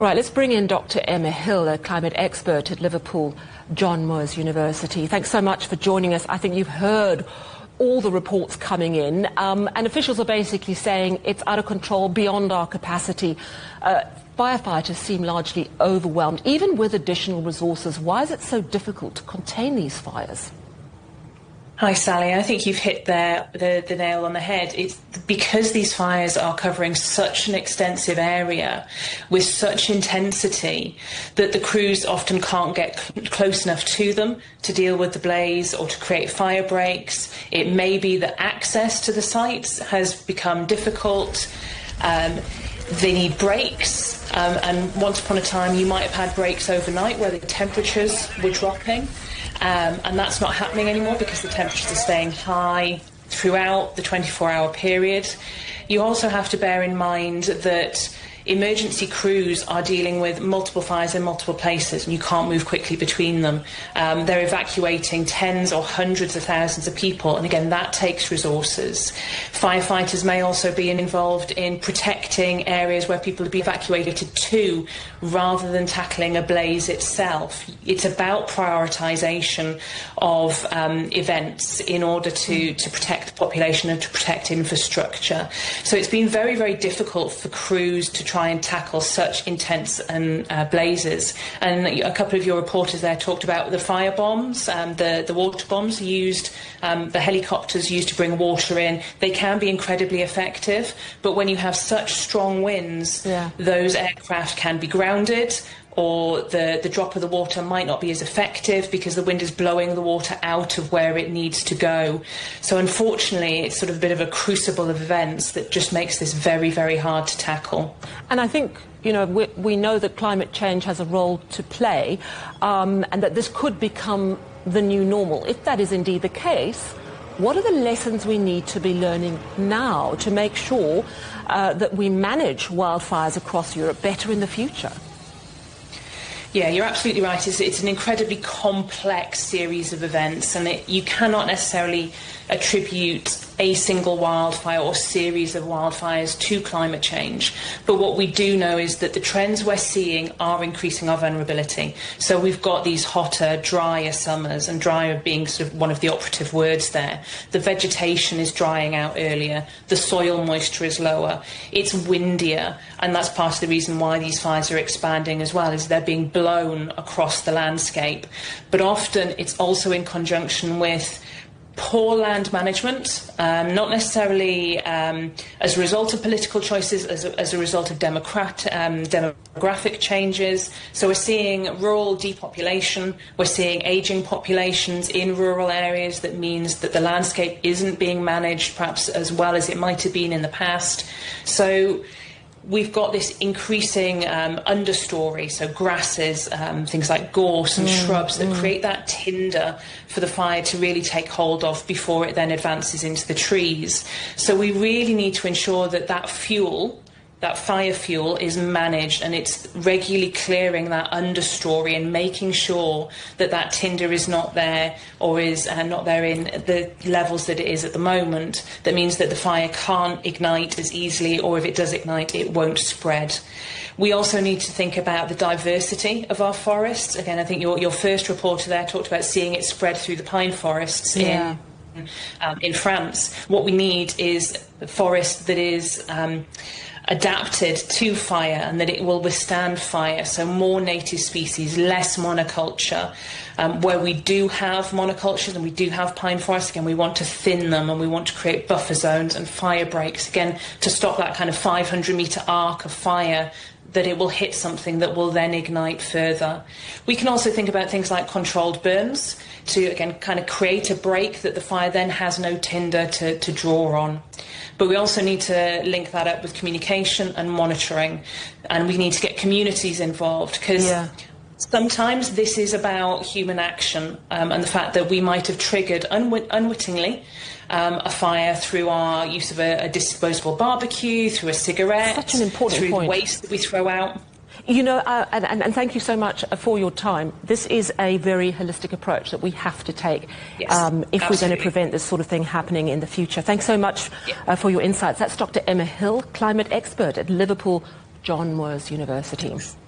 Right, let's bring in Dr. Emma Hill, a climate expert at Liverpool, John Moores University. Thanks so much for joining us. I think you've heard all the reports coming in, and officials are basically saying it's out of control, beyond our capacity. Firefighters seem largely overwhelmed, even with additional resources. Why is it so difficult to contain these fires? Hi, Sally. I think you've hit the nail on the head. It's because these fires are covering such an extensive area with such intensity that the crews often can't get close enough to them to deal with the blaze or to create fire breaks. It may be that access to the sites has become difficult. They need breaks, and once upon a time you might have had breaks overnight where the temperatures were dropping. And that's not happening anymore because the temperatures are staying high throughout the 24-hour period. You also have to bear in mind that emergency crews are dealing with multiple fires in multiple places, and you can't move quickly between them. They're evacuating tens or hundreds of thousands of people, and again, that takes resources. Firefighters may also be involved in protecting areas where people will be evacuated to, rather than tackling a blaze itself. It's about prioritisation of events in order to protect the population and to protect infrastructure. So it's been very, very difficult for crews to try and tackle such intense blazes. And a couple of your reporters there talked about the fire bombs, the water bombs used, the helicopters used to bring water in. They can be incredibly effective, but when you have such strong winds, those aircraft can be grounded, or the drop of the water might not be as effective because the wind is blowing the water out of where it needs to go. So unfortunately, it's sort of a bit of a crucible of events that just makes this very, very hard to tackle. And I think, you know, we know that climate change has a role to play, and that this could become the new normal. If that is indeed the case, what are the lessons we need to be learning now to make sure that we manage wildfires across Europe better in the future? Yeah, you're absolutely right. It's an incredibly complex series of events, and you cannot necessarily attribute a single wildfire or series of wildfires to climate change. But what we do know is that the trends we're seeing are increasing our vulnerability. So we've got these hotter, drier summers, and drier being sort of one of the operative words there. The vegetation is drying out earlier. The soil moisture is lower. It's windier, and that's part of the reason why these fires are expanding as well, is they're being blown across the landscape. But often it's also in conjunction with poor land management, not necessarily as a result of political choices, as a result of demographic changes. So we're seeing rural depopulation, we're seeing ageing populations in rural areas. That means that the landscape isn't being managed perhaps as well as it might have been in the past. So we've got this increasing understory, so grasses, things like gorse and shrubs that create that tinder for the fire to really take hold of before it then advances into the trees. So we really need to ensure that that fuel, that fire fuel, is managed, and it's regularly clearing that understory and making sure that that tinder is not there, or is not there in the levels that it is at the moment. That means that the fire can't ignite as easily, or if it does ignite, it won't spread. We also need to think about the diversity of our forests. Again, I think your first reporter there talked about seeing it spread through the pine forests in France. What we need is a forest that is adapted to fire, and that it will withstand fire. So more native species, less monoculture. Where we do have monocultures and we do have pine forests, again, we want to thin them, and we want to create buffer zones and fire breaks, again, to stop that kind of 500-metre arc of fire, that it will hit something that will then ignite further. We can also think about things like controlled burns to, again, kind of create a break that the fire then has no tinder to draw on. But we also need to link that up with communication and monitoring, and we need to get communities involved, because sometimes this is about human action, and the fact that we might have triggered unwittingly a fire through our use of a disposable barbecue, through a cigarette, such an important through point. The waste that we throw out. You know, and thank you so much for your time. This is a very holistic approach that we have to take if absolutely. we're going to prevent this sort of thing happening in the future. Thanks so much for your insights. That's Dr. Emma Hill, climate expert at Liverpool, John Moores University.